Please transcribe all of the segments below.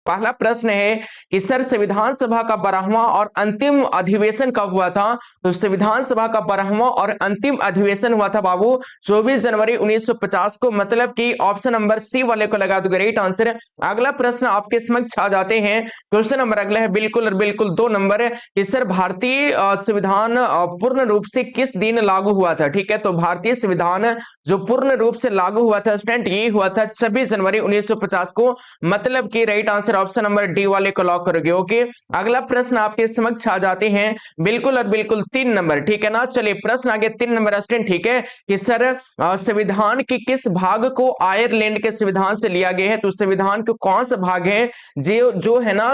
पहला प्रश्न है कि सर संविधान सभा का 12वां और अंतिम अधिवेशन कब हुआ था? तो संविधान सभा का 12वां और अंतिम अधिवेशन हुआ था बाबू 24 जनवरी 1950 को, मतलब कि ऑप्शन नंबर सी वाले को लगा दो राइट आंसर। अगला प्रश्न आपके समक्ष आ जाते हैं, क्वेश्चन नंबर अगला है बिल्कुल और बिल्कुल 2 नंबर कि सर भारतीय संविधान पूर्ण रूप से किस दिन लागू हुआ था? ठीक है, तो भारतीय संविधान जो पूर्ण रूप से लागू हुआ था स्टूडेंट ये हुआ था 26 जनवरी 1950 को, मतलब कि right answer option number D वाले को लॉक करोगे। ओके, अगला प्रश्न आपके समक्ष आ जाते हैं बिल्कुल और बिल्कुल 3 नंबर, ठीक है ना। चलिए प्रश्न आगे 3 नंबर स्टूडेंट, ठीक है कि सर संविधान के किस भाग को आयरलैंड के संविधान से लिया गया है? तो संविधान के कौन सा भाग है जो है ना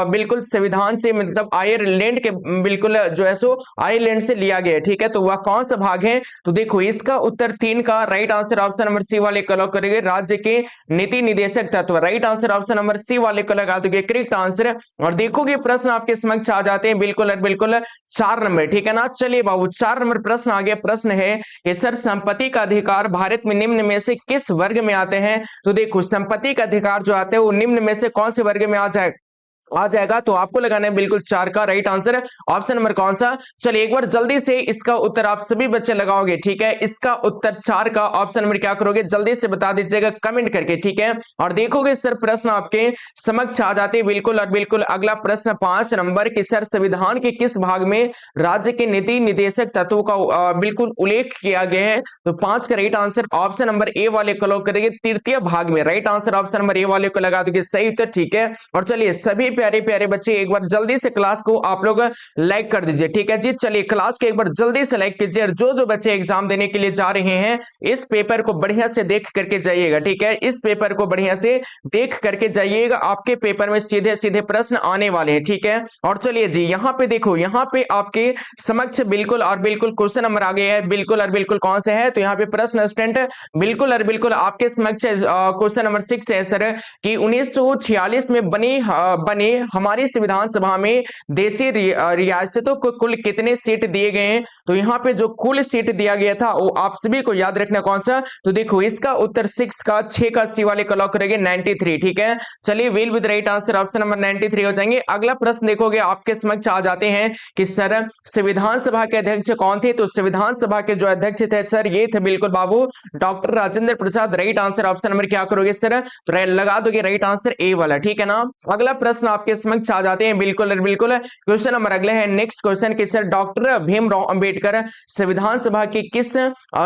बिल्कुल संविधान से मतलब आयरलैंड के बिल्कुल जो है सो आयरलैंड से लिया गया है, ठीक है, तो वह कौन सा भाग है? तो देखो इसका उत्तर 3 का right answer option number C वाले को लॉक करेंगे, राज्य के नीति निदेशक तत्व, right answer option number C वाले को लगा दोगे करेक्ट आंसर। और देखोगे प्रश्न आपके समक्ष आ जाते हैं बिल्कुल और बिल्कुल 4 नंबर, ठीक है ना। चलिए बाबू 4 नंबर प्रश्न आ गया, प्रश्न है कि सर संपत्ति का अधिकार भारत में निम्न में से किस वर्ग में आते हैं? तो देखो संपत्ति का अधिकार जो आते हैं वो निम्न में से कौन से वर्ग में आ जाएगा? तो आपको लगाना है बिल्कुल 4 का राइट आंसर ऑप्शन नंबर कौन सा? चलिए एक बार जल्दी से इसका उत्तर आप सभी बच्चे लगाओगे, ठीक है, इसका उत्तर 4 का ऑप्शन नंबर क्या करोगे जल्दी से बता दीजिएगा कमेंट करके, ठीक है। और देखोगे सर प्रश्न आपके समक्ष आ जाते हैं बिल्कुल और बिल्कुल अगला प्रश्न 5 नंबर कि सर संविधान के किस भाग में राज्य के नीति निदेशक तत्वों का बिल्कुल उल्लेख किया गया है? तो 5 का right answer option number A वाले को लॉक करेंगे, तृतीय भाग में, right answer option number A वाले को लगा दोगे सही उत्तर, ठीक है। और चलिए सभी प्यारे प्यारे बच्चे एक बार जल्दी से क्लास को आप लोग लाइक कर दीजिए, ठीक है जी। चलिए क्लास को एक बार जल्दी से लाइक कीजिए और जो बच्चे एग्जाम देने के लिए जा रहे हैं इस पेपर को बढ़िया से देख करके जाइएगा, ठीक है, इस पेपर को बढ़िया से देख करके जाइएगा, आपके पेपर में सीधे सीधे प्रश्न आने वाले हैं, ठीक है। और चलिए जी यहाँ पे देखो, यहाँ पे आपके समक्ष बिल्कुल और बिल्कुल क्वेश्चन नंबर आ गया है, बिल्कुल और बिल्कुल कौन से है? तो यहाँ पे प्रश्न स्टूडेंट बिल्कुल और बिल्कुल आपके समक्ष क्वेश्चन नंबर 6 है सर कि 1946 में बने हमारी संविधान सभा में देशी रियासतों को कुल कितने सीट दिए गए हैं? तो यहाँ पे जो कुल सीट दिया गया था वो आप सभी को याद रखना कौन सा? तो देखो इसका उत्तर 6 का 6 का सी वाले को लॉक करेंगे 93, ठीक है। चलिए will with right answer option number 93 हो जाएंगे। अगला प्रश्न देखोगे आपके समक्ष आ जाते हैं कि सर संविधान सभा के अध्यक्ष कौन थे? तो संविधान सभा के जो अध्यक्ष थे सर ये थे बिल्कुल बाबू doctor Rajendra Prasad, right answer option number क्या करोगे सर? तो लगा दोगे राइट आंसर ए वाला, ठीक है ना। अगला प्रश्न आपके समक्ष आ जाते हैं बिल्कुल और बिल्कुल क्वेश्चन नंबर अगले है नेक्स्ट क्वेश्चन कि सर डॉक्टर भीमराव अंबेडकर संविधान सभा की किस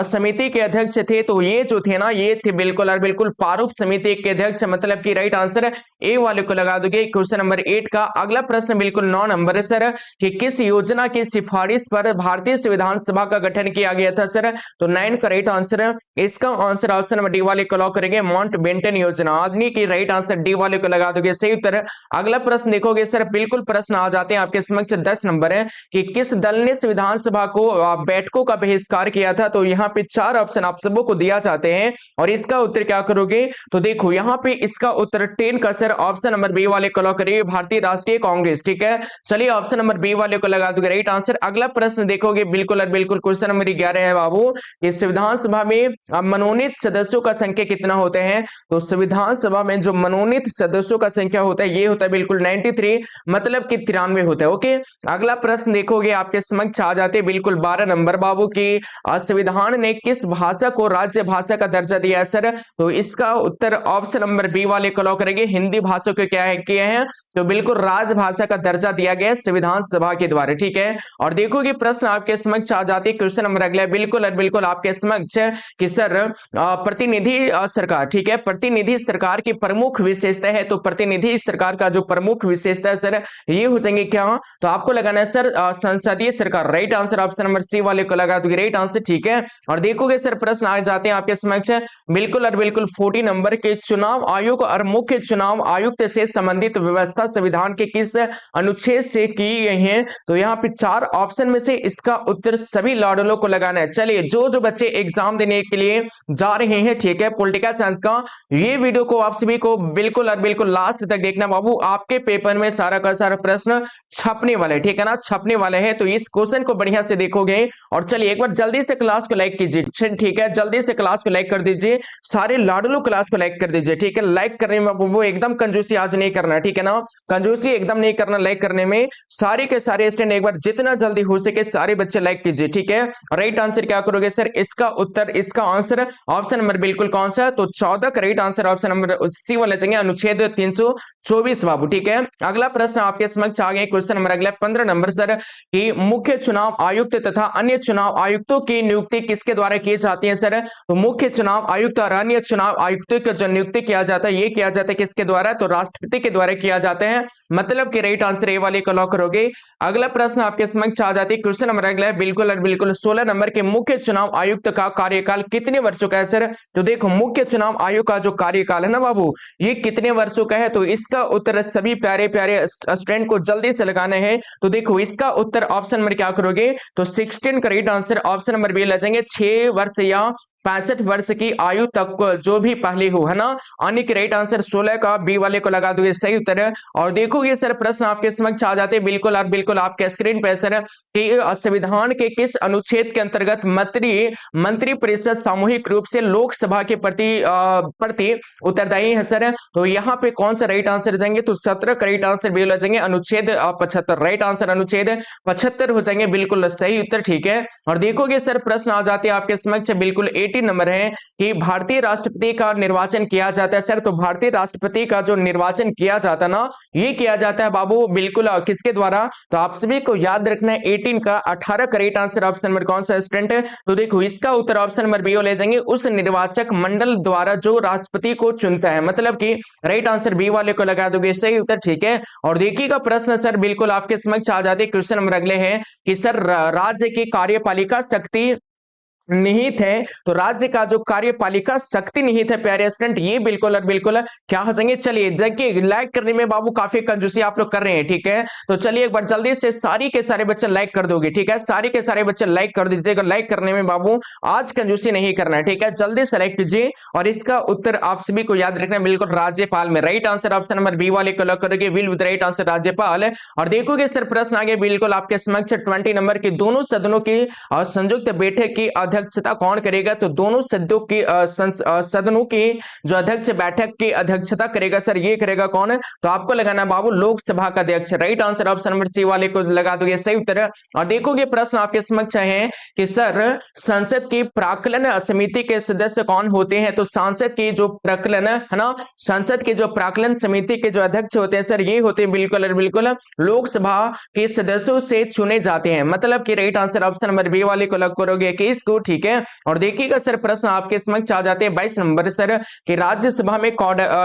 समिति के अध्यक्ष थे? तो ये जो थे ना ये थे बिल्कुल और बिल्कुल प्रारूप समिति के अध्यक्ष, मतलब कि राइट आंसर ए वाले को लगा दोगे क्वेश्चन नंबर 8 का। अगला प्रश्न बिल्कुल 9 नंबर है सर कि किस योजना की सिफारिश पर भारतीय संविधान सभा का गठन किया गया था सर? तो 9 का राइट आंसर है, इसका आंसर ऑप्शन नंबर डी वाले को लॉक करेंगे माउंटबेटन योजना, आदमी की राइट आंसर डी वाले को लगा दोगे सही उत्तर। अगला प्रश्न देखोगे सर बिल्कुल प्रश्न आ जाते हैं आपके समक्ष 10 नंबर है कि किस दल ने संविधान सभा को बैठकों का बहिष्कार किया था? तो यहाँ पे 4 ऑप्शन आप सबों को दिया जाते हैं और इसका उत्तर क्या करोगे? तो देखो यहाँ पे इसका उत्तर 10 का सर ऑप्शन नंबर बी वाले को लॉक करिए भारतीय राष्ट्रीय कांग्रेस, ठीक है। चलिए ऑप्शन नंबर बी वाले को लगा दोगे राइट आंसर। अगला प्रश्न देखोगे बिल्कुल और बिल्कुल क्वेश्चन नंबर 11 है बाबू कि संविधान सभा में मनोनीत सदस्यों का संख्या कितना होते हैं? तो संविधान सभा में जो मनोनीत सदस्यों का संख्या होता है ये होता है बिल्कुल 93, मतलब कि 93 होता है। ओके, अगला प्रश्न देखोगे आपके समक्ष आ जाते बिल्कुल 12 नंबर बाबू की संविधान ने किस भाषा को राज्य भाषा का दर्जा दिया है सर? तो इसका उत्तर ऑप्शन नंबर बी वाले को लॉक करेंगे हिंदी भाषा को क्या है किया है? तो बिल्कुल राजभाषा का दर्जा दिया गया संविधान सभा के द्वारा, ठीक है। और देखोगे प्रश्न आपके समक्ष आ जाते क्वेश्चन नंबर अगला बिल्कुल और बिल्कुल आपके समक्ष कि सर प्रतिनिधि सरकार, ठीक है, प्रतिनिधि सरकार की प्रमुख विशेषता है। तो प्रतिनिधि सरकार का जो प्रमुख विशेषता है सर ये हो जाएंगे क्या? तो आपको लगाना है सर संसदीय सरकार, right answer option number C वाले को लगा दोगे राइट आंसर, ठीक है। और देखोगे सर प्रश्न आ जाते हैं आपके समक्ष बिल्कुल और बिल्कुल 40 नंबर के चुनाव आयोग और मुख्य चुनाव आयुक्त से संबंधित व्यवस्था संविधान के किस अनुच्छेद से की गई है? तो यहाँ पे 4 ऑप्शन में से इसका उत्तर सभी लॉडलों को लगाना है। चलिए जो बच्चे एग्जाम देने के लिए जा रहे हैं, ठीक है, पॉलिटिकल साइंस का, ये वीडियो को आप सभी को बिल्कुल और बिल्कुल लास्ट तक देखना बाबू, आप आपके पेपर में सारा का सारा प्रश्न छपने वाले, ठीक है ना, छपने वाले हैं। तो इस क्वेश्चन को बढ़िया से देखोगे। और चलिए एक बार जल्दी से क्लास को लाइक कीजिए, ठीक है, जल्दी से क्लास को लाइक कर दीजिए, सारे लाडलू क्लास को लाइक कर दीजिए, ठीक है। लाइक करने में वो एकदम कंजूसी आज नहीं करना, ठीक है ना, कंजूसी एकदम नहीं करना लाइक करने में। सारे के सारे स्टूडेंट एक बार जितना जल्दी हो सके सारे बच्चे लाइक कीजिए, ठीक है। राइट आंसर क्या करोगे सर, इसका उत्तर, इसका आंसर ऑप्शन नंबर बिल्कुल कौन सा है, तो 14 का right answer option number C वाला चाहिए, अनुच्छेद 324 बाबू, ठीक है। अगला प्रश्न आपके समक्ष आ गए, क्वेश्चन नंबर अगला 15 नंबर सर, कि मुख्य चुनाव आयुक्त तथा अन्य चुनाव आयुक्तों की नियुक्ति किसके द्वारा की जाती है सर, तो मुख्य चुनाव आयुक्त और अन्य चुनाव आयुक्तों की जो नियुक्ति किया जाता है, ये किया जाता है किसके द्वारा, तो राष्ट्रपति के द्वारा किया जाता है, मतलब कि राइट आंसर ए वाले को लॉक करोगे। अगला प्रश्न आपके समक्ष आ जाती है, क्वेश्चन नंबर अगला है बिल्कुल और बिल्कुल 16 नंबर के, मुख्य चुनाव आयुक्त का कार्यकाल कितने वर्षों का है सर, तो देखो मुख्य चुनाव आयुक्त का जो कार्यकाल है ना बाबू, ये कितने वर्षों का है, तो इसका उत्तर सभी प्यारे प्यारे स्टूडेंट को जल्दी से लगाने हैं। तो देखो इसका उत्तर ऑप्शन नंबर क्या करोगे, तो 16 का right answer option number B ले जाएंगे, 6 वर्ष या 65 वर्ष की आयु तक जो भी पहले हो, है ना। आने के राइट आंसर 16 का बी वाले को लगा दोगे सही उत्तर। और देखोगे सर प्रश्न आपके समक्ष आ जाते बिल्कुल और बिल्कुल आपके स्क्रीन पे सर, कि संविधान के किस अनुच्छेद के अंतर्गत मंत्री परिषद सामूहिक रूप से लोकसभा के प्रति उत्तरदायी है सर, तो यहाँ पे कौन सा राइट आंसर जाएंगे, तो 17 का राइट आंसर बी हो जाएंगे, अनुच्छेद 75, राइट आंसर अनुच्छेद 75 हो जाएंगे, बिल्कुल सही उत्तर, ठीक है। और देखोगे सर प्रश्न आ जाते हैं आपके समक्ष बिल्कुल 18 नंबर है, कि भारतीय राष्ट्रपति का निर्वाचन किया जाता है सर, तो भारतीय राष्ट्रपति का जो निर्वाचन किया जाता है ना, ये किया जाता है बाबू बिल्कुल किसके द्वारा, तो आप सभी को याद रखना है 18 का 18 का राइट आंसर ऑप्शन नंबर कौन सा स्टूडेंट है, तो देखो इसका उत्तर ऑप्शन नंबर बी ले जाएंगे, उस निर्वाचक मंडल द्वारा जो राष्ट्रपति को चुनता है, मतलब कि राइट आंसर बी वाले को लगा दोगे सही उत्तर, ठीक है। और देखिएगा प्रश्न सर बिल्कुल आपके समक्ष आ जाते क्वेश्चन नंबर अगले हैं, कि सर राज्य की कार्यपालिका शक्ति निहित है, तो राज्य का जो कार्यपालिका शक्ति निहित है प्यारे स्टूडेंट, ये बिल्कुल और बिल्कुल क्या हो जाएंगे, चलिए देखिए लाइक करने में बाबू काफी कंजूसी आप लोग कर रहे हैं, ठीक है। तो चलिए एक बार जल्दी से सारी के सारे बच्चे लाइक कर दोगे, ठीक है, सारे के सारे बच्चे लाइक कर दीजिएगा, लाइक करने में बाबू आज कंजूसी नहीं करना है, ठीक है, जल्दी से लाइक कीजिए। और इसका उत्तर आप सभी को याद रखना है बिल्कुल राज्यपाल में, right answer option number B वाले को लॉक करोगे, विल विद राइट आंसर राज्यपाल। और देखोगे सर प्रश्न आगे बिल्कुल आपके समक्ष 20 नंबर की, दोनों सदनों की संयुक्त बैठक की अध्यक्षता कौन करेगा, तो दोनों सदनों की जो अध्यक्ष बैठक की अध्यक्षता करेगा सर, ये करेगा कौन, तो आपको लगाना बाबू लोकसभा का अध्यक्ष, right answer option number C वाले को लगा दोगे सही उत्तर। और देखोगे प्रश्न आपके समक्ष है, कि सर संसद की प्राक्कलन समिति के सदस्य कौन होते हैं, तो संसद की जो प्राक्कलन है ना, संसद की जो प्राक्कलन समिति के जो अध्यक्ष होते हैं सर, ये होते हैं बिल्कुल और बिल्कुल लोकसभा के सदस्यों से चुने जाते हैं, मतलब कि right answer option number B वाले को लॉक करोगे कि इसको, ठीक है। और देखिएगा सर प्रश्न आपके समक्ष आ जाते हैं 22 नंबर सर, कि राज्यसभा में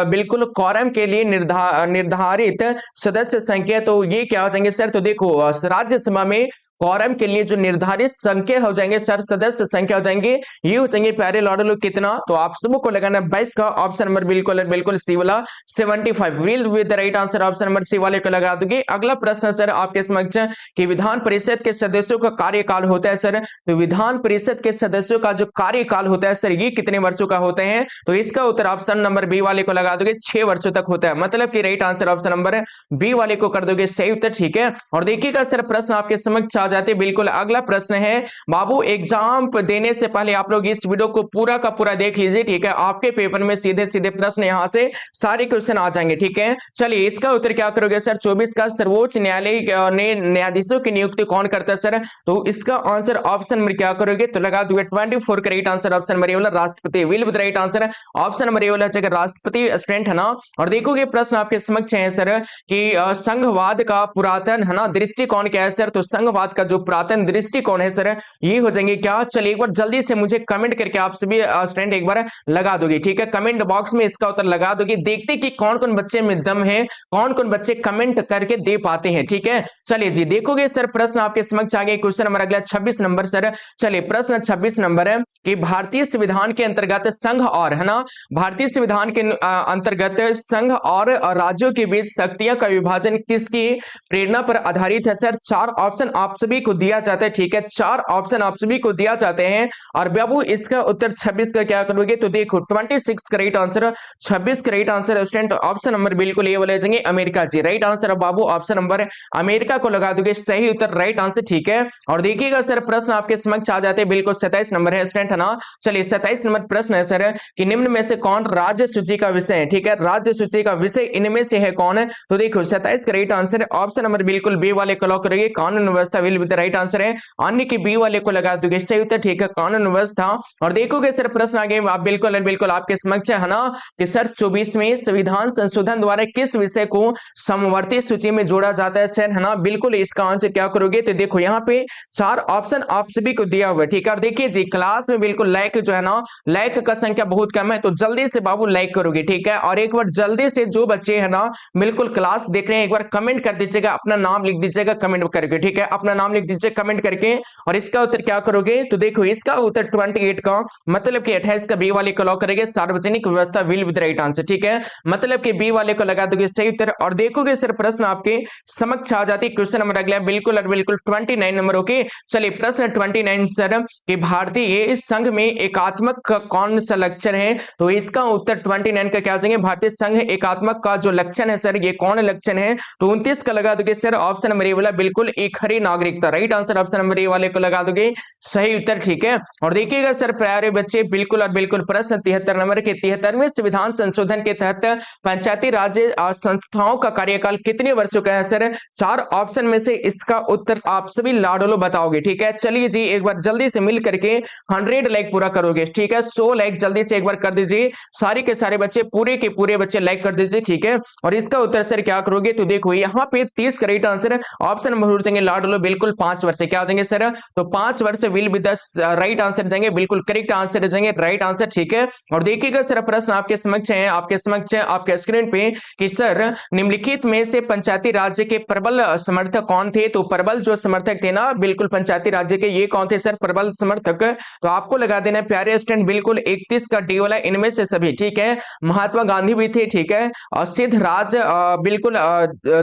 बिल्कुल क्वारम के लिए निर्धारित सदस्य संख्या, तो ये क्या हो जाएंगे सर, तो देखो राज्यसभा में क्वारम के लिए जो निर्धारित संख्या हो जाएंगे सर, सदस्य संख्या हो जाएंगे, ये हो जाएंगे प्यारे लॉडलो कितना, तो आप सबको लगाना 22 का ऑप्शन नंबर बिल्कुल बिल्कुल सी वाला 75, will with the right answer option number C वाले को लगा दोगे। अगला प्रश्न सर आपके समक्ष, कि विधान परिषद के सदस्यों का कार्यकाल होता है सर, तो विधान परिषद के सदस्यों का जो कार्यकाल होता है सर, ये कितने वर्षों का होते हैं, तो इसका उत्तर ऑप्शन नंबर बी वाले को लगा दोगे 6 वर्षों तक होता है, मतलब कि right answer option number B वाले को कर दोगे सही उत्तर, ठीक है। और देखिएगा सर प्रश्न आपके समक्ष जाते बिल्कुल अगला प्रश्न है बाबू, एग्जाम देने से पहले आप लोग इस वीडियो को पूरा का पूरा देख लीजिए, ठीक है, आपके पेपर में सीधे सीधे प्रश्न यहां से सारे क्वेश्चन आ जाएंगे, ठीक है। चलिए इसका उत्तर क्या करोगे सर, 24 का सर्वोच्च न्यायालय ने न्यायाधीशों की नियुक्ति कौन करता है सर, तो इसका आंसर ऑप्शन में क्या करोगे, तो लगा दोगे 24 का राइट आंसर ऑप्शन नंबर ए वाला राष्ट्रपति, will with right answer option number ए वाला जगह राष्ट्रपति स्टूडेंट, है ना। और देखोगे प्रश्न आपके समक्ष है सर, कि संघवाद का पुरातन, है ना, दृष्टिकोण क्या है सर, तो संघवाद का जो पुरातन दृष्टिकोण है सर, ये हो जाएंगे क्या, चलिए एक बार जल्दी से मुझे कमेंट करके आप सभी स्टूडेंट एक बार लगा दोगे, ठीक है, कमेंट बॉक्स में इसका उत्तर लगा दोगे, देखते कि कौन कौन बच्चे में दम है, कौन कौन बच्चे कमेंट करके दे पाते हैं, ठीक है। चलिए जी देखोगे सर प्रश्न आपके समक्ष आ गए, क्वेश्चन नंबर अगला 26 नंबर सर, चलिए प्रश्न 26 नंबर है, कि भारतीय संविधान के अंतर्गत संघ और, है ना, भारतीय संविधान के अंतर्गत संघ और राज्यों के बीच शक्तियों का विभाजन किसकी प्रेरणा पर आधारित है सर, 4 ऑप्शन आप सभी को दिया जाता है, ठीक है, 4 ऑप्शन आप सभी को दिया जाते हैं। और बाबू इसका उत्तर 26 का क्या करोगे, तो देखो 26 correct answer, 26 correct answer student. Option number बिल्कुल ये बोले जाएंगे अमेरिका जी, राइट आंसर बाबू ऑप्शन नंबर अमेरिका को लगा दोगे सही उत्तर, राइट आंसर, ठीक है। और देखिएगा सर प्रश्न आपके समक्ष आ जाते हैं, बिल्कुल 27 नंबर है स्टूडेंट, है ना। चलिए 27 नंबर प्रश्न है सर कि निम्न में से कौन राज्य सूची का विषय है, ठीक है, राज्य सूची का विषय इनमें से है कौन है, तो देखो 27 करेक्ट आंसर है। ऑप्शन नंबर बिल्कुल बी वाले को लॉक करेंगे, कानून व्यवस्था विल विद राइट आंसर है। अन्य की बी वाले को लगा दोगे सही उत्तर, ठीक है, कानून व्यवस्था। और देखोगे सर प्रश्न आगे आप बिल्कुल बिल्कुल आपके समक्ष है ना कि सर 24वें संविधान संशोधन द्वारा किस विषय को समवर्ती सूची में जोड़ा जाता है सर, है ना। बिल्कुल इसका आंसर क्या करोगे, तो देखो यहाँ पे 4 ऑप्शन आप सभी को दिया हुआ है, ठीक है। और देखिए जी क्लास में बिल्कुल लाइक जो है ना, लाइक का संख्या बहुत कम है, तो जल्दी से बाबू लाइक करोगे, ठीक है। और एक बार जल्दी से जो बच्चे है ना बिल्कुल क्लास देख रहे हैं एक बार कमेंट कर दीजिएगा, अपना नाम लिख दीजिएगा कमेंट करके, ठीक है, अपना नाम लिख दीजिए कमेंट करके। और इसका उत्तर क्या करोगे, तो देखो इसका उत्तर 28 का मतलब कि 28 का बी वाले को लॉक करेंगे, सार्वजनिक व्यवस्था विल विद राइट आंसर, ठीक है, मतलब कि बी वाले को लगा दोगे सही उत्तर। और देखोगे सर प्रश्न आपके समक्ष आ जाती है, क्वेश्चन नंबर अगला बिल्कुल और बिल्कुल 29 नंबर, ओके। चलिए प्रश्न 29 सर कि भारतीय संघ में एकात्मक का कौन सा लक्षण है, तो इसका उत्तर 29 का क्या आ जाएंगे, भारतीय संघ एकात्मक का जो लक्षण है सर ये कौन लक्षण है, तो 29 का लगा दोगे सर ऑप्शन नंबर ए वाला बिल्कुल एक हरी नागरिकता, right answer option number A वाले को लगा दोगे सही उत्तर, ठीक है। और देखिएगा सर प्यारे बच्चे बिल्कुल और बिल्कुल प्रश्न 73 नंबर के 73वें संविधान संशोधन के तहत पंचायती राज संस्थाओं का कार्यकाल कितने वर्षों का है सर, 4 ऑप्शन में से इसका उत्तर आप सभी लाडोलो बताओगे, ठीक है। चलिए जी एक बार जल्दी से मिल करके 100 लाइक पूरा करोगे, ठीक है, 100 लाइक जल्दी से एक बार कर दीजिए, सारे के सारे बच्चे पूरे के पूरे बच्चे लाइक कर दीजिए, ठीक है। और इसका उत्तर सर क्या करोगे, तो देखो यहाँ पे 30 करेक्ट आंसर ऑप्शन नंबर हो जाएंगे लाडोलो बिल्कुल 5 वर्ष क्या हो जाएंगे सर, तो 5 वर्ष विल बी 10 राइट आंसर जाएंगे, बिल्कुल करेक्ट आंसर जाएंगे, राइट आंसर, ठीक है। और देखिएगा सर प्रश्न आपके समक्ष है, आपके समक्ष है आपके स्क्रीन पे कि सर निम्नलिखित में से पंचायती राज्य के प्रबल समर्थक कौन थे, तो प्रबल जो समर्थक थे ना बिल्कुल पंचायती राज्य के ये कौन थे सर प्रबल समर्थक, तो आपको लगा देना प्यारे स्टूडेंट बिल्कुल 31 का डी वाला इनमें से सभी, ठीक है, महात्मा गांधी भी थे, ठीक है, और सिद्धराज बिल्कुल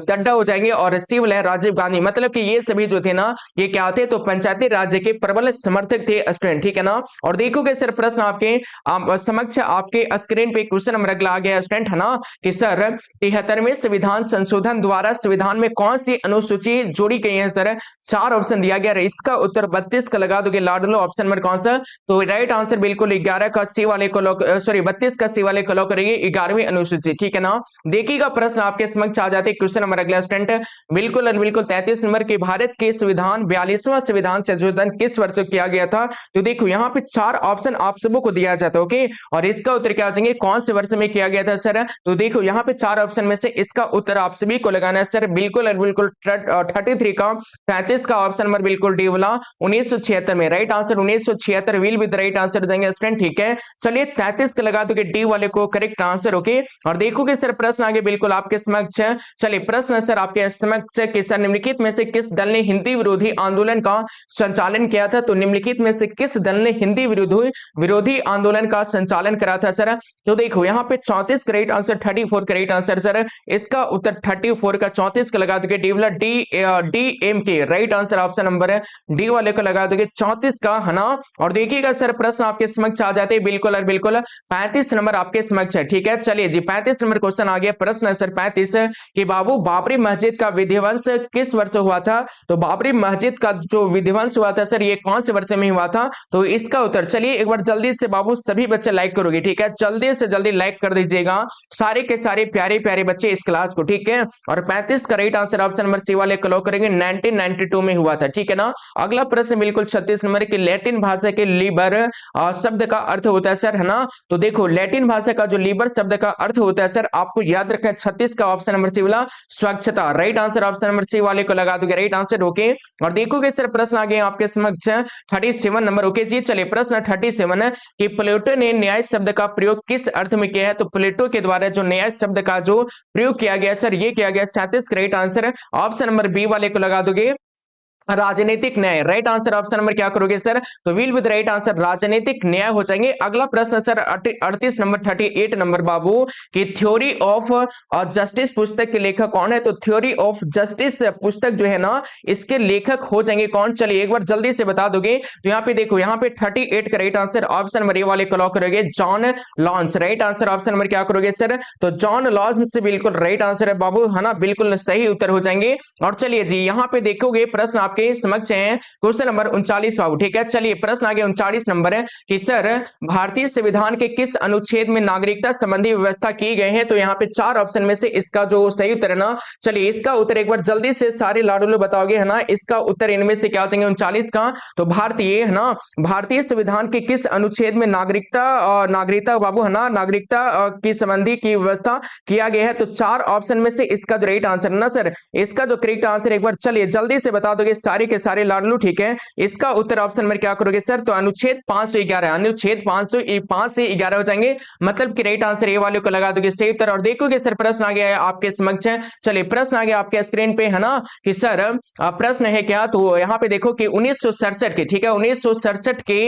तड्डा हो जाएंगे, और शिव लहर राजीव गांधी, मतलब कि ये सभी जो थे ना ये क्या थे, तो पंचायती राज्य के प्रबल समर्थक थे स्टूडेंट, ठीक है ना। और देखोगे सर प्रश्न आपके समक्ष आपके स्क्रीन पे क्वेश्चन नंबर अगला आ गया स्टूडेंट, है ना कि सर 73वें संविधान संशोधन द्वारा संविधान में कौन सी अनुसूची जोड़ी गई है सर, 4 ऑप्शन दिया गया है, इसका उत्तर 32 का लगा दोगे लाडलो ऑप्शन नंबर कौन सा, तो राइट आंसर बिल्कुल 11 का सी वाले को लॉक, सॉरी 32 का सी वाले को लॉक करेंगे 11वीं अनुसूची, ठीक है ना। देखिएगा प्रश्न आपके समक्ष आ जाते क्वेश्चन नंबर अगला स्टूडेंट बिल्कुल और बिल्कुल 33 नंबर की भारत के संविधान 42वां संविधान संशोधन किस वर्ष किया गया था, तो देखो यहाँ पे 4 ऑप्शन आप सबको को दिया जाता है, ओके। और इसका उत्तर क्या आ जाएंगे कौन से वर्ष में किया गया था सर, तो देखो यहाँ पे 4 ऑप्शन में से इसका उत्तर आप सभी को लगाना है सर बिल्कुल और बिल्कुल 33 का 35 का ऑप्शन नंबर बिल्कुल डी वाला 1976 में, right answer 1976 will with right answer जाएंगे स्टूडेंट, ठीक है। चलिए 33 का लगा दोगे डी वाले को करेक्ट आंसर, ओके। और देखोगे सर प्रश्न आगे बिल्कुल आपके समक्ष, चलिए प्रश्न सर आपके समक्ष कि सर निम्नलिखित में से किस दल ने हिंदी विरोधी आंदोलन का संचालन किया था, तो निम्नलिखित में से किस दल ने हिंदी विरोधी आंदोलन का संचालन करा था सर, तो देखो यहाँ पे 34 correct answer 34 correct answer sir, इसका उत्तर 34 का 34 का लगा दोगे डी वाला डी एम के, राइट आंसर ऑप्शन नंबर है डी वाले को लगा दोगे 34 का, है ना। और देखिएगा सर प्रश्न आपके समक्ष आ जाते हैं बिल्कुल और बिल्कुल 35 नंबर आपके समक्ष है, ठीक है। चलिए जी 35 नंबर क्वेश्चन आ गया, प्रश्न है सर 35 कि बाबू बाबरी मस्जिद का विध्वंस किस वर्ष हुआ था, तो बाबरी मस्जिद का जो विध्वंस हुआ था सर ये कौन से वर्ष में हुआ था, तो इसका उत्तर चलिए एक बार जल्दी से बाबू सभी बच्चे लाइक करोगे, ठीक है, जल्दी से जल्दी लाइक कर दीजिएगा सारे के सारे प्यारे प्यारे बच्चे इस क्लास को, ठीक है। और 35 का right answer option number C वाले क्लिक करेंगे 1992 में हुआ था, ठीक है ना। अगला प्रश्न बिल्कुल 36 नंबर की लैटिन भाषा के लीबर शब्द का अर्थ होता है सर, है ना, तो देखो लैटिन भाषा का जो लीबर शब्द का अर्थ होता है सर आपको याद रखना है 36 का ऑप्शन नंबर सी वाला स्वच्छता, right answer option number C वाले को लगा दोगे राइट आंसर, ओके। और देखोगे सर प्रश्न आ गए आपके समक्ष 37 नंबर, ओके जी। चलिए प्रश्न 37 कि प्लेटो ने न्याय शब्द का प्रयोग किस अर्थ में किया है, तो प्लेटो के द्वारा जो न्याय शब्द का जो प्रयोग किया गया सर ये किया गया 37 right answer option number B वाले को लगा दोगे राजनीतिक न्याय। राइट आंसर ऑप्शन नंबर क्या करोगे सर, तो विल विद राइट आंसर राजनीतिक न्याय हो जाएंगे। अगला प्रश्न सर 38 नंबर 38 नंबर बाबू कि थ्योरी ऑफ जस्टिस पुस्तक के लेखक कौन है, तो थ्योरी ऑफ जस्टिस पुस्तक जो है ना इसके लेखक हो जाएंगे कौन, चलिए एक बार जल्दी से बता दोगे। तो यहाँ पे देखो, यहाँ पे 38 का right answer option number A वाले को लॉक करोगे, जॉन लॉन्स। राइट आंसर ऑप्शन नंबर क्या करोगे सर, तो जॉन लॉन्स बिल्कुल राइट आंसर है बाबू, है ना, बिल्कुल सही उत्तर हो जाएंगे। और चलिए जी यहाँ पे देखोगे प्रश्न आपके समक्ष है क्वेश्चन नंबर 39 बाबू, ठीक है। चलिए प्रश्न आगे 39 नंबर है कि सर भारतीय संविधान के किस अनुच्छेद में नागरिकता संबंधी व्यवस्था की गई है, तो यहाँ पे 4 ऑप्शन में से इसका जो सही उत्तर है ना, चलिए इसका उत्तर एक बार जल्दी से सारे लाडू बताओगे, है ना, इसका उत्तर इनमें से क्या हो जाएंगे 39 का, तो भारतीय, है ना, भारतीय संविधान के किस अनुच्छेद में नागरिकता बाबू, है ना, नागरिकता की संबंधी की व्यवस्था किया गया है, तो 4 ऑप्शन में से इसका जो राइट आंसर है ना सर, इसका जो करेक्ट आंसर एक बार चलिए जल्दी से बता दोगे सारे के सारे लाडलू, ठीक है। इसका उत्तर ऑप्शन में क्या करोगे सर, तो अनुच्छेद 511, अनुच्छेद 505 से 11 हो जाएंगे, मतलब कि राइट आंसर ए वाले को लगा दोगे सही उत्तर। और देखोगे सर प्रश्न आ गया है आपके समक्ष, चलिए प्रश्न आ गया आपके स्क्रीन पे, है ना, कि सर प्रश्न है क्या, तो यहाँ पे देखो कि 1967 के, ठीक है, 1967 के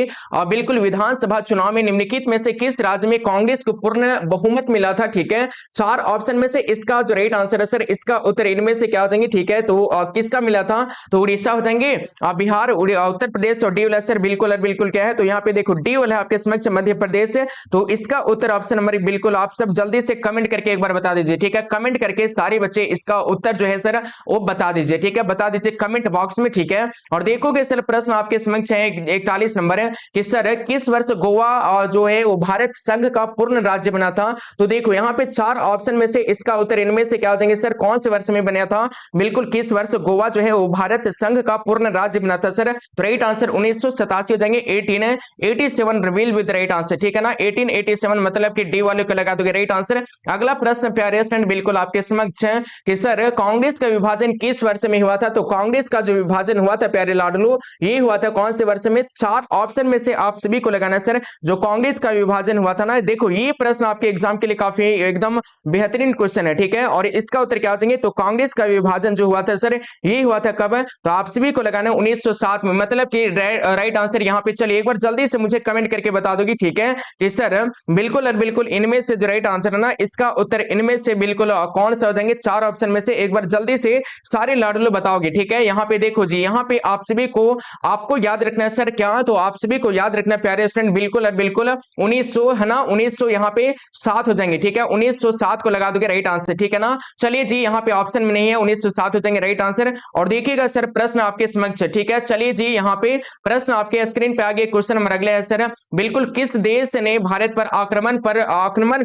बिल्कुल विधानसभा चुनाव में निम्नलिखित में से किस राज्य में कांग्रेस को पूर्ण बहुमत मिला था, ठीक है। 4 ऑप्शन में से इसका जो राइट आंसर है सर, इसका उत्तर इनमें से क्या हो जाएंगे, ठीक है, तो किसका मिला था, तो उड़ीसा हो जाएंगे, बिहार, उत्तर प्रदेश और डी वाला सर बिल्कुल बिल्कुल क्या है, तो यहाँ पे देखो डी वाला आपके समक्ष मध्य प्रदेश है, तो इसका उत्तर ऑप्शन नंबर बिल्कुल आप सब जल्दी से कमेंट करके एक बार बता दीजिए, ठीक है। कमेंट करके सारे बच्चे इसका उत्तर जो है सर वो बता दीजिए, ठीक है, बता दीजिए कमेंट बॉक्स में, ठीक है। और देखोगे सर प्रश्न आपके समक्ष है 41 नंबर है कि सर किस वर्ष गोवा जो है वो भारत संघ का पूर्ण राज्य बना था, तो देखो यहाँ पे 4 ऑप्शन में से इसका उत्तर इनमें से क्या हो जाएंगे सर, कौन से वर्ष में बना था, बिल्कुल किस वर्ष गोवा जो है वो भारत संघ का पूर्ण राज्य बना था सर, तो राइट आंसर 1987 हो जाएंगे, 1887 रिवील विद राइट आंसर, ठीक है ना, 1887 मतलब कि डी वाले को लगा दोगे राइट आंसर। अगला प्रश्न प्यारे स्टूडेंट बिल्कुल आपके समक्ष है कि सर कांग्रेस का विभाजन किस वर्ष में हुआ था, तो कांग्रेस का जो विभाजन हुआ था प्यारे लाडलू, ये हुआ था कौन से वर्ष में, 4 ऑप्शन में से आप सभी को लगाना सर, जो कांग्रेस का विभाजन हुआ था ना, देखो ये प्रश्न आपके एग्जाम के लिए काफी एकदम बेहतरीन क्वेश्चन है, ठीक है। और इसका उत्तर क्या हो जाएंगे, तो कांग्रेस का विभाजन जो हुआ था सर ये हुआ था कब, तो आप सभी को लगाना 1907 में, मतलब कि राइट आंसर यहाँ पे चलिए एक बार जल्दी से मुझे कमेंट करके बता दोगी, ठीक है, कि सर बिल्कुल और बिल्कुल इनमें से जो राइट आंसर है ना, इसका उत्तर इनमें से बिल्कुल कौन सा हो जाएंगे, 4 ऑप्शन में से एक बार जल्दी से सारे लाडलू बताओगे, ठीक है। यहाँ पे देखो जी, यहाँ पे आप सभी को आपको याद रखना है सर क्या, तो आप सभी को याद रखना प्यारे स्टूडेंट बिल्कुल और बिल्कुल 1900, है ना, 1900 यहाँ पे 7 हो जाएंगे, ठीक है, 1907 को लगा दोगे राइट आंसर, ठीक है ना। चलिए जी यहाँ पे ऑप्शन में नहीं है, 1907 हो जाएंगे राइट आंसर। और देखिएगा सर प्रश्न आपके समक्ष, ठीक है, चलिए जी यहाँ पे प्रश्न आपके स्क्रीन पे आगे क्वेश्चन नंबर अगले है सर, बिल्कुल किस देश ने भारत पर आक्रमण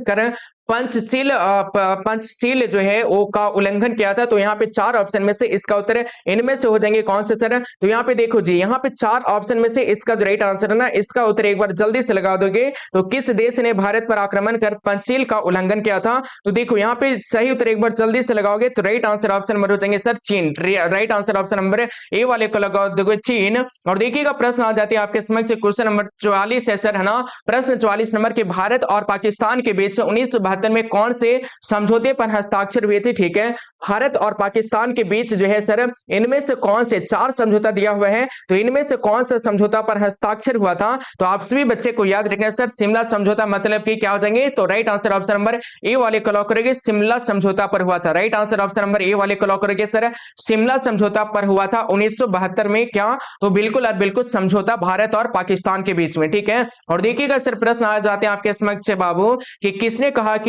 कर पंचशील जो है वो का उल्लंघन किया था, तो यहाँ पे 4 ऑप्शन में से इसका उत्तर इनमें से हो जाएंगे कौन से सर, तो यहाँ पे देखो जी, यहाँ पे 4 ऑप्शन में से इसका जो राइट आंसर है ना, इसका उत्तर एक बार जल्दी से लगा दोगे, तो किस देश ने भारत पर आक्रमण कर पंचशील का उल्लंघन किया था, तो देखो यहाँ पे सही उत्तर एक बार जल्दी से लगाओगे, तो राइट आंसर ऑप्शन नंबर हो जाएंगे सर चीन, right answer option number A वाले को लगा दोगे चीन। और देखिएगा प्रश्न आ जाती है आपके समक्ष क्वेश्चन नंबर 44 है सर, है ना, प्रश्न 44 नंबर के भारत और पाकिस्तान के बीच 1972 में कौन से समझौते पर हस्ताक्षर हुए थे, ठीक है, भारत और पाकिस्तान के बीच जो है सर इनमें से कौन से 4 समझौता दिया हुआ है, तो इनमें से कौन सा समझौता पर हस्ताक्षर हुआ था, तो आप सभी बच्चे को याद रखना सर शिमला समझौता मतलब कि क्या हो जाएंगे, तो right answer option number A वाले को लॉक करेंगे, शिमला समझौता पर हुआ था, right answer option number A वाले को लॉक करेंगे सर, शिमला समझौता पर हुआ था 1972 में, क्या, तो बिल्कुल और बिल्कुल समझौता भारत और पाकिस्तान के बीच में, ठीक है। और देखिएगा सर प्रश्न आ जाते हैं आपके समक्ष बाबू कि किसने कहा कि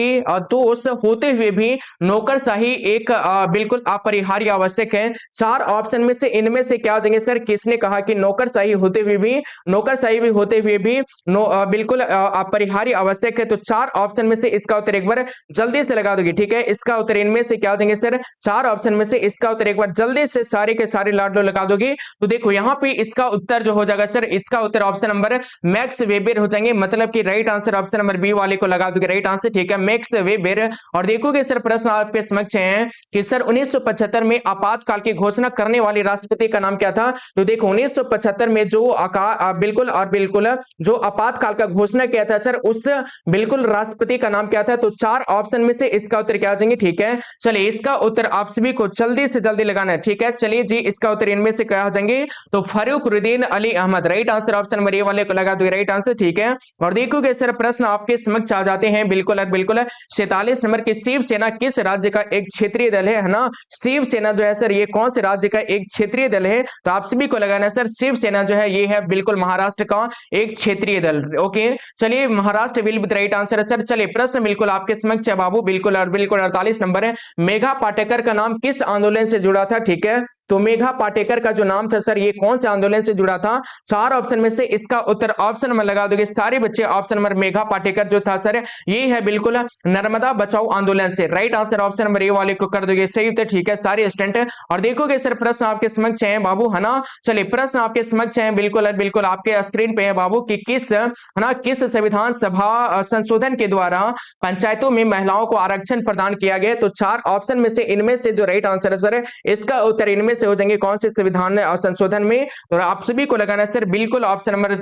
दोष होते हुए भी नौकरशाही एक बिल्कुल अपरिहार्य आवश्यक है, 4 ऑप्शन में से इनमें से क्या हो जाएंगे सर, किसने कहा कि नौकरशाही होते हुए भी बिल्कुल अपरिहार्य आवश्यक है, तो 4 ऑप्शन में से इसका उत्तर एक बार जल्दी से लगा दोगे, ठीक है। इसका उत्तर इनमें से क्या हो जाएंगे सर, 4 ऑप्शन में से इसका उत्तर एक बार जल्दी से सारे के सारे लाडलो लगा दोगे, तो देखो यहाँ पे इसका उत्तर जो हो जाएगा सर, इसका उत्तर ऑप्शन नंबर मैक्स वेबर हो जाएंगे, मतलब कि right answer option number B वाले को लगा दोगे राइट आंसर, ठीक है, मैक्स वेबर। और देखोगे सर प्रश्न आपके समक्ष है कि सर 1975 में आपातकाल की घोषणा करने वाले राष्ट्रपति का नाम क्या था। तो देखो 1975 में जो बिल्कुल जो आपातकाल का घोषणा किया था सर, उस बिल्कुल राष्ट्रपति का नाम क्या था। तो 4 ऑप्शन में से इसका उत्तर क्या आ जाएंगे, ठीक है। चलिए इसका उत्तर आप सभी को जल्दी से जल्दी लगाना है, ठीक है। चलिए जी इसका उत्तर इनमें से क्या हो जाएंगे, तो Fakhruddin Ali Ahmed, right answer option number A वाले को लगा दो राइट आंसर, ठीक है। और देखोगे सर प्रश्न आपके समक्ष आ जाते हैं बिल्कुल 47 नंबर की शिवसेना किस राज्य का एक क्षेत्रीय दल है ना। शिवसेना जो है सर ये कौन से राज्य का एक क्षेत्रीय दल है, तो आप सभी को लगाना है सर शिवसेना जो है ये है बिल्कुल महाराष्ट्र का एक क्षेत्रीय दल। ओके चलिए Maharashtra will be the right answer है सर। चलिए प्रश्न बिल्कुल आपके समक्ष है बाबू, बिल्कुल 48 नंबर है। मेघा पाटेकर का नाम किस आंदोलन से जुड़ा था, ठीक है। तो मेघा पाटेकर का जो नाम था सर ये कौन से आंदोलन से जुड़ा था। 4 ऑप्शन में से इसका उत्तर ऑप्शन नंबर लगा दोगे सारे बच्चे, ऑप्शन नंबर मेघा पाटेकर जो था सर ये है बिल्कुल नर्मदा बचाओ आंदोलन से, right answer option number A वाले को कर दोगे सही उत्तर, ठीक है सारे स्टूडेंट। और देखोगे सर प्रश्न आपके समक्ष है बाबू, है ना। चलिए प्रश्न आपके समक्ष है बिल्कुल आपके स्क्रीन पे है बाबू कि किस संविधान सभा संशोधन के द्वारा पंचायतों में महिलाओं को आरक्षण प्रदान किया गया। तो 4 ऑप्शन में से इनमें से जो राइट आंसर है सर इसका उत्तर इनमें से हो जाएंगे कौन से संविधान संशोधन में। तो आप सभी को लगाना है सर बिल्कुल ऑप्शन नंबर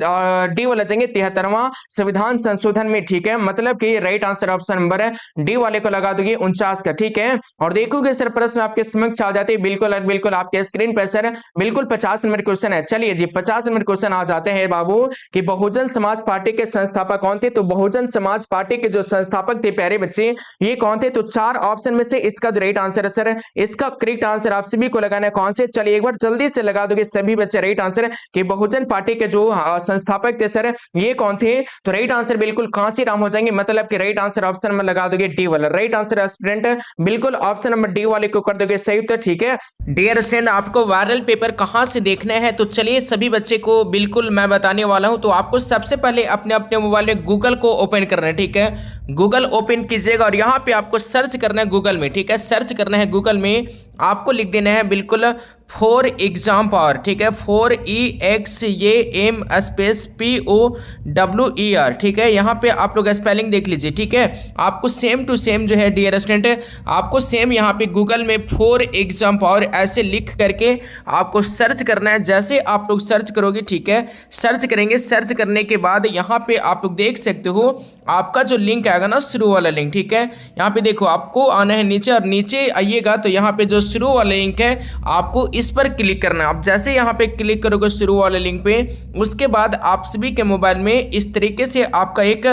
डी वाला जाएंगे 73वां संविधान संशोधन में, ठीक है। मतलब कि right answer option number D वाले को लगा दोगे 49 का, ठीक है। और देखोगे सर प्रश्न आपके समक्ष आ जाते हैं बिल्कुल आपके स्क्रीन पर सर बिल्कुल 50 नंबर क्वेश्चन है। चलिए जी 50 नंबर क्वेश्चन आ जाते हैं बाबू कि बहुजन समाज पार्टी के संस्थापक कौन थे। तो बहुजन समाज पार्टी के जो संस्थापक थे प्यारे बच्चे ये कौन थे। तो 4 ऑप्शन में से इसका जो राइट आंसर है सर इसका करेक्ट आंसर आप सभी को लगाना है कौन से। चलिए एक बार जल्दी से लगा दोगे सभी बच्चे राइट आंसर कि बहुजन पार्टी के जो संस्थापक थे सर ये कौन थे। तो राइट आंसर बिल्कुल कांसीराम हो जाएंगे, मतलब कि राइट आंसर ऑप्शन में लगा दोगे डी वाला, राइट आंसर स्टूडेंट बिल्कुल ऑप्शन नंबर डी वाले को कर दोगे सही उत्तर, ठीक है। डियर स्टूडेंट आपको वायरल पेपर कहां से देखना है, तो चलिए सभी बच्चे को बिल्कुल मैं बताने वाला हूं। तो आपको सबसे पहले अपने अपने मोबाइल में गूगल को ओपन करना है, ठीक है। गूगल ओपन कीजिएगा और यहां पे आपको सर्च करना है गूगल में, ठीक है। सर्च करना है गूगल में, आपको लिख देना है बिल्कुल फॉर एग्जाम पावर, ठीक है। 4EXAM स्पेस POWER, ठीक है। यहाँ पे आप लोग स्पेलिंग देख लीजिए, ठीक है। आपको सेम टू सेम जो है डियर स्टूडेंट आपको सेम यहाँ पे गूगल में फॉर एग्जाम पावर ऐसे लिख करके आपको सर्च करना है। जैसे आप लोग सर्च करोगे, ठीक है, सर्च करेंगे, सर्च करने के बाद यहाँ पे आप लोग देख सकते हो आपका जो लिंक आएगा ना शुरू वाला लिंक, ठीक है। यहाँ पे देखो आपको आना है नीचे और नीचे आइएगा तो यहाँ पे जो शुरू वाला लिंक है आपको इस पर क्लिक करना है। आप जैसे यहाँ पे क्लिक करोगे शुरू वाले लिंक पे, उसके बाद आप सभी के मोबाइल में इस तरीके से आपका एक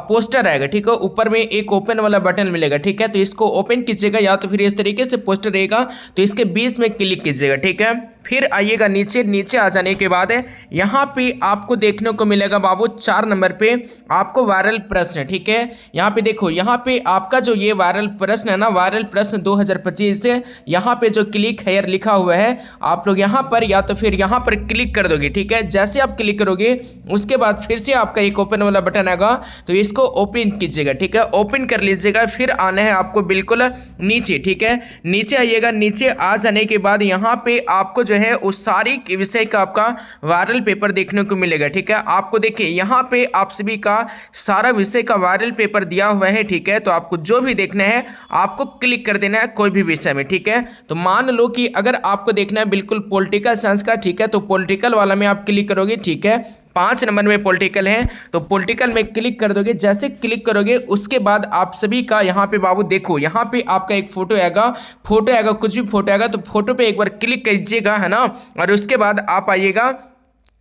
पोस्टर आएगा, ठीक है। ऊपर में एक ओपन वाला बटन मिलेगा, ठीक है। तो इसको ओपन कीजिएगा या तो फिर इस तरीके से पोस्टर रहेगा तो इसके बीच में क्लिक कीजिएगा, ठीक है। फिर आइएगा नीचे, नीचे आ जाने के बाद यहाँ पे आपको देखने को मिलेगा बाबू 4 नंबर पे आपको वायरल प्रश्न, ठीक है। यहाँ पे देखो, यहाँ पे आपका जो ये वायरल प्रश्न है ना, वायरल प्रश्न 2025 से यहाँ पे जो क्लिक हेयर लिखा हुआ है आप लोग यहाँ पर या तो फिर यहाँ पर क्लिक कर दोगे, ठीक है। जैसे आप क्लिक करोगे उसके बाद फिर से आपका एक ओपन वाला बटन आएगा तो इसको ओपन कीजिएगा, ठीक है। ओपन कर लीजिएगा, फिर आना है आपको बिल्कुल नीचे, ठीक है। नीचे आइएगा, नीचे आ जाने के बाद यहाँ पे आपको जो है उस सारी विषय का आपका वायरल पेपर देखने को मिलेगा, ठीक है। आपको देखिए यहाँ पे आप सभी का सारा विषय का वायरल पेपर दिया हुआ है, ठीक है। तो आपको जो भी देखना है आपको क्लिक कर देना है कोई भी विषय में, ठीक है। तो मान लो कि अगर आपको देखना है बिल्कुल पॉलिटिकल साइंस का, ठीक है, तो पॉलिटिकल वाला में आप क्लिक करोगे, ठीक है। 5 नंबर में पॉलिटिकल है तो पॉलिटिकल में क्लिक कर दोगे। जैसे क्लिक करोगे उसके बाद आप सभी का यहाँ पे बाबू देखो यहाँ पे आपका एक फोटो आएगा, कुछ भी फोटो आएगा तो फोटो पे एक बार क्लिक कीजिएगा, है ना। और उसके बाद आप आइएगा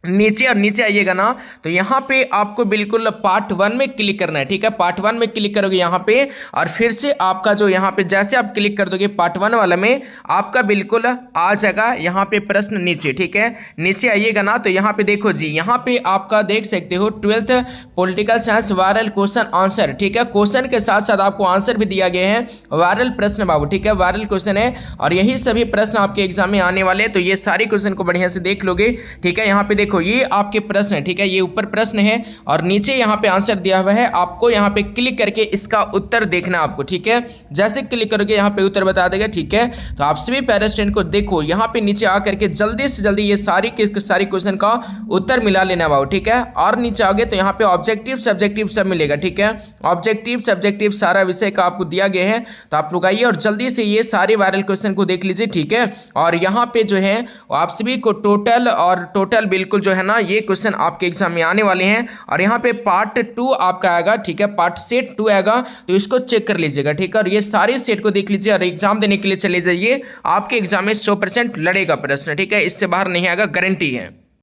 नीचे और नीचे आइएगा ना तो यहाँ पे आपको बिल्कुल पार्ट 1 में क्लिक करना है, ठीक है। पार्ट 1 में क्लिक करोगे यहाँ पे और फिर से आपका जो यहाँ पे जैसे आप क्लिक कर दोगे पार्ट 1 वाला में आपका बिल्कुल आ जाएगा यहाँ पे प्रश्न नीचे, ठीक है। नीचे आइएगा ना तो यहाँ पे देखो जी, यहाँ पे आपका देख सकते हो 12th political science viral question answer, ठीक है। क्वेश्चन के साथ साथ आपको आंसर भी दिया गया है, वायरल प्रश्न बाबू, ठीक है। वायरल क्वेश्चन है और यही सभी प्रश्न आपके एग्जाम में आने वाले हैं। तो ये सारे क्वेश्चन को बढ़िया से देख लोगे, ठीक है। यहाँ पे देखो ये आपके प्रश्न है, ठीक है, ये ऊपर प्रश्न है और नीचे यहाँ पे आंसर दिया हुआ है। आपको यहाँ पे क्लिक करके इसका उत्तर देखना आपको, ठीक है। जैसे क्लिक करोगे यहाँ पे उत्तर बता देगा, ठीक है। तो आप सभी पैरा स्टूडेंट को देखो यहाँ पे नीचे आकर के जल्दी से जल्दी ये सारी क्वेश्चन का उत्तर मिला लेना बाबू, ठीक है। और नीचे आओगे तो यहाँ पे ऑब्जेक्टिव सब्जेक्टिव सब मिलेगा, ठीक है। ऑब्जेक्टिव सब्जेक्टिव सारा विषय का आपको दिया गया है, तो आप लोग आइए और जल्दी से ये सारे वायरल क्वेश्चन को देख लीजिए, ठीक है। और यहाँ पे जो है आप सभी को टोटल बिल्कुल जो है ना ये क्वेश्चन आपके एग्जाम में आने वाले हैं। और यहाँ पे पार्ट 2 आपका आएगा, ठीक है, पार्ट सेट 2 आएगा, तो इसको चेक कर लीजिएगा, ठीक है। और ये सारे सेट को देख लीजिए और एग्जाम देने के लिए चले जाइए। आपके एग्जाम में 100% लड़ेगा प्रश्न, ठीक है, इससे बाहर नहीं आएगा, गारंटी है।